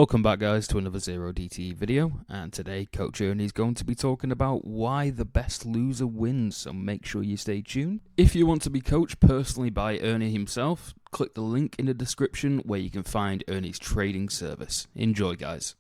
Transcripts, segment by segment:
Welcome back guys to another Zero DTE video, and today Coach Ernie is going to be talking about why the best loser wins, so make sure you stay tuned. If you want to be coached personally by Ernie himself, click the link in the description where you can find Ernie's trading service. Enjoy guys.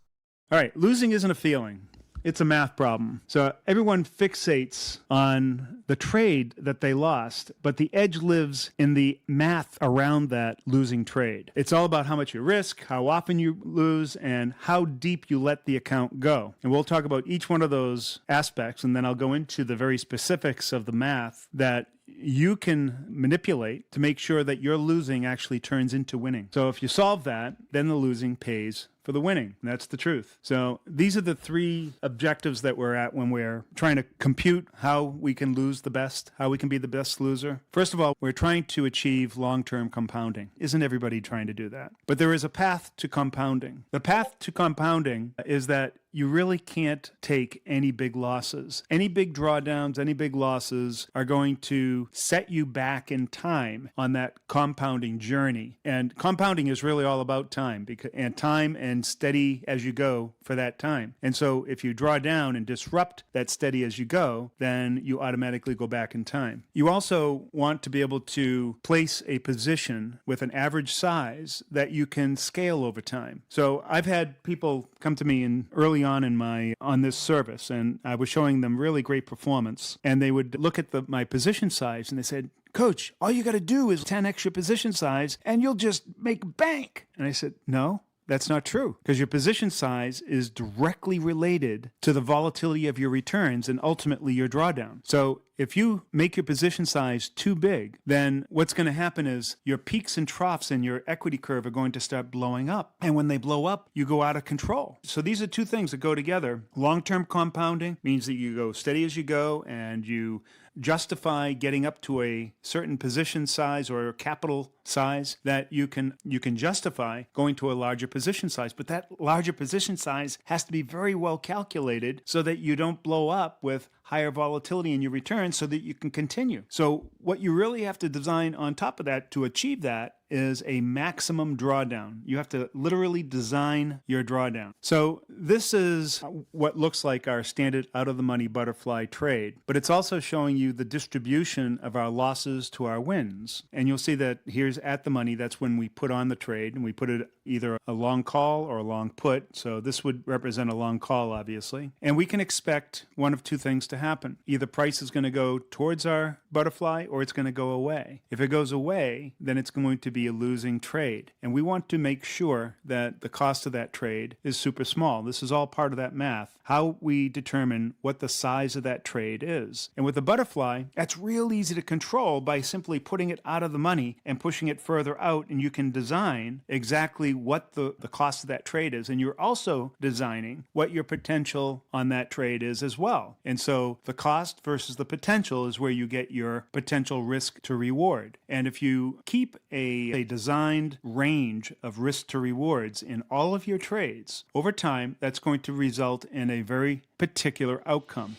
Alright, losing isn't a feeling. It's a math problem. So everyone fixates on the trade that they lost, but the edge lives in the math around that losing trade. It's all about how much you risk, how often you lose, and how deep you let the account go. And we'll talk about each one of those aspects, and then I'll go into the very specifics of the math that you can manipulate to make sure that your losing actually turns into winning. So if you solve that, then the losing pays for the winning. And that's the truth. So these are the three objectives that we're at when we're trying to compute how we can lose the best, how we can be the best loser. First of all, we're trying to achieve long-term compounding. Isn't everybody trying to do that? But there is a path to compounding. The path to compounding is that you really can't take any big losses. Any big drawdowns, any big losses are going to set you back in time on that compounding journey. And compounding is really all about time, and time and steady as you go for that time. And so if you draw down and disrupt that steady as you go, then you automatically go back in time. You also want to be able to place a position with an average size that you can scale over time. So I've had people come to me early on this service, and I was showing them really great performance, and they would look at my position size and they said, "Coach, all you got to do is 10 extra position size and you'll just make bank." And I said, "No, that's not true, because your position size is directly related to the volatility of your returns and ultimately your drawdown. So if you make your position size too big, then what's going to happen is your peaks and troughs in your equity curve are going to start blowing up. And when they blow up, you go out of control. So these are two things that go together. Long-term compounding means that you go steady as you go and you justify getting up to a certain position size or capital size that you can justify going to a larger position size. But that larger position size has to be very well calculated so that you don't blow up with higher volatility in your returns so that you can continue. So what you really have to design on top of that to achieve that is a maximum drawdown. You have to literally design your drawdown. So this is what looks like our standard out-of-the-money butterfly trade, but it's also showing you the distribution of our losses to our wins. And you'll see that here's at the money. That's when we put on the trade, and we put it either a long call or a long put. So this would represent a long call, obviously. And we can expect one of two things to happen. Either price is going to go towards our butterfly or it's going to go away. If it goes away, then it's going to be a losing trade. And we want to make sure that the cost of that trade is super small. This is all part of that math, how we determine what the size of that trade is. And with the butterfly, that's real easy to control by simply putting it out of the money and pushing it further out, and you can design exactly what the cost of that trade is. And you're also designing what your potential on that trade is as well. And so the cost versus the potential is where you get your potential risk to reward. And if you keep a designed range of risk to rewards in all of your trades, over time, that's going to result in a very particular outcome.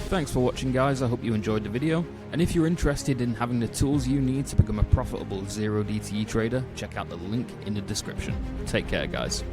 Thanks for watching guys, I hope you enjoyed the video, and if you're interested in having the tools you need to become a profitable Zero DTE trader, check out the link in the description. Take care guys.